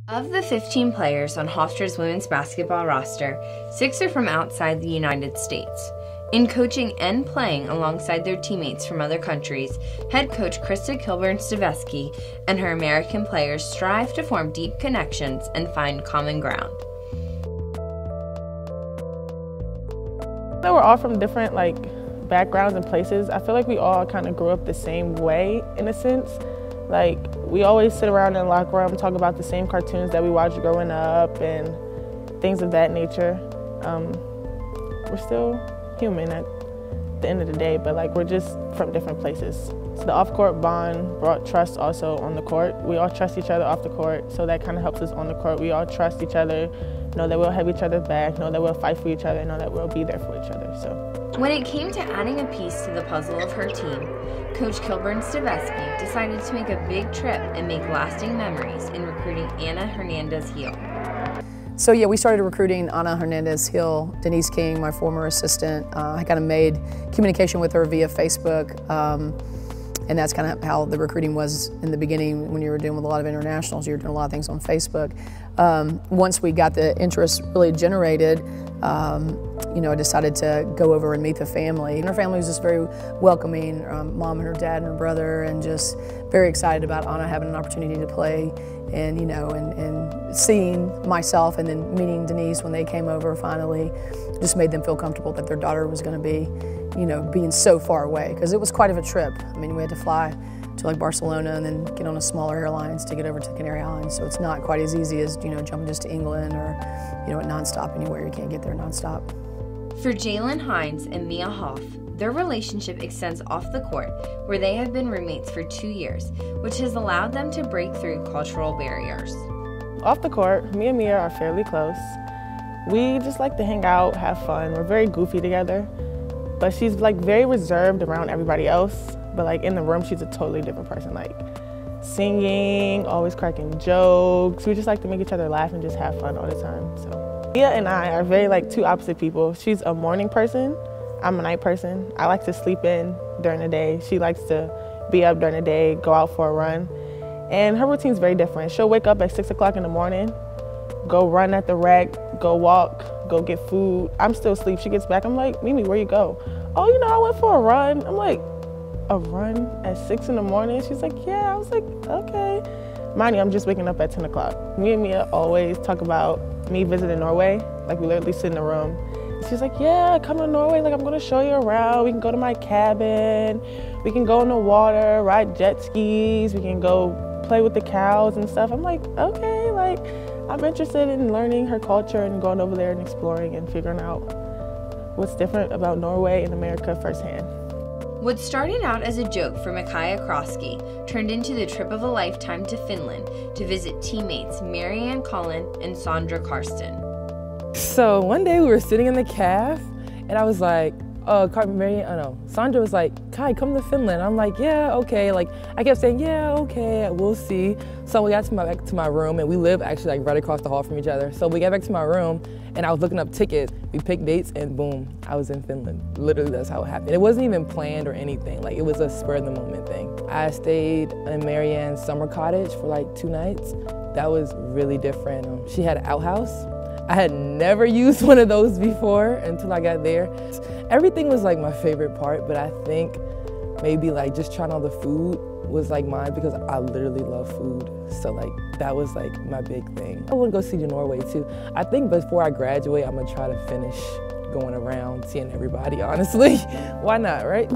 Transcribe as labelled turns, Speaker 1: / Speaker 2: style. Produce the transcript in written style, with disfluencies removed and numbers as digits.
Speaker 1: Of the 15 players on Hofstra's women's basketball roster, 6 are from outside the United States. In coaching and playing alongside their teammates from other countries, head coach Krista Kilburn-Stevesky and her American players strive to form deep connections and find common ground.
Speaker 2: We're all from different backgrounds and places. I feel like we all kind of grew up the same way in a sense. We always sit around in the locker room, talk about the same cartoons that we watched growing up and things of that nature. We're still human at the end of the day, but we're just from different places. So the off-court bond brought trust also on the court. We all trust each other off the court, so that kind of helps us on the court. We all trust each other, know that we'll have each other's back, know that we'll fight for each other, know that we'll be there for each other.
Speaker 1: When it came to adding a piece to the puzzle of her team, Coach Kilburn-Stevesky decided to make a big trip and make lasting memories in recruiting Ana Hernandez Hill.
Speaker 3: So yeah, we started recruiting Ana Hernandez Hill, Denise King, my former assistant. I kind of made communication with her via Facebook, and that's kind of how the recruiting was in the beginning. When you were doing with a lot of internationals, you were doing a lot of things on Facebook. Once we got the interest really generated, I decided to go over and meet the family. And her family was just very welcoming, mom and her dad and her brother, and just very excited about Ana having an opportunity to play, and and seeing myself and then meeting Denise when they came over finally just made them feel comfortable that their daughter was going to be, being so far away, because it was quite of a trip. I mean, we had to fly to Barcelona and then get on a smaller airlines to get over to the Canary Islands, so it's not quite as easy as jumping just to England or at nonstop anywhere. You can't get there nonstop.
Speaker 1: For Jalen Hines and Mia Hoff, their relationship extends off the court, where they have been roommates for 2 years, which has allowed them to break through cultural barriers.
Speaker 2: Off the court, me and Mia are fairly close. We just like to hang out, have fun. We're very goofy together, but she's very reserved around everybody else. But in the room, she's a totally different person. Singing, always cracking jokes. We just like to make each other laugh and just have fun all the time. So Mia and I are very two opposite people. She's a morning person. I'm a night person. I like to sleep in during the day. She likes to be up during the day, go out for a run. And her routine's very different. She'll wake up at 6 o'clock in the morning, go run at the rec, go walk, go get food. I'm still asleep. She gets back. I'm like, Mimi, where you go? Oh, I went for a run. I'm like, a run at 6 in the morning? She's like, yeah. I was like, okay. Mind you, I'm just waking up at 10 o'clock. Me and Mia always talk about me visiting Norway. We literally sit in the room. She's like, yeah, come to Norway. I'm going to show you around. We can go to my cabin. We can go in the water, ride jet skis. We can go play with the cows and stuff. I'm like, okay. I'm interested in learning her culture and going over there and exploring and figuring out what's different about Norway and America firsthand.
Speaker 1: What started out as a joke for Micaiah Krosky turned into the trip of a lifetime to Finland to visit teammates Marianne Cullen and Sandra Karsten.
Speaker 4: So one day we were sitting in the caf, and I was like, Sandra was like, Kai, come to Finland. I'm like, yeah, okay. I kept saying, yeah, okay, we'll see. So we got back to my room, and we live actually right across the hall from each other. So we got back to my room, and I was looking up tickets. We picked dates, and boom, I was in Finland. Literally, that's how it happened. It wasn't even planned or anything. It was a spur-of-the-moment thing. I stayed in Marianne's summer cottage for 2 nights. That was really different. She had an outhouse. I had never used one of those before until I got there. Everything was my favorite part, but I think maybe just trying all the food was mine, because I literally love food. So that was my big thing. I want to go see Norway too. I think before I graduate, I'm gonna try to finish going around, seeing everybody, honestly. Why not, right?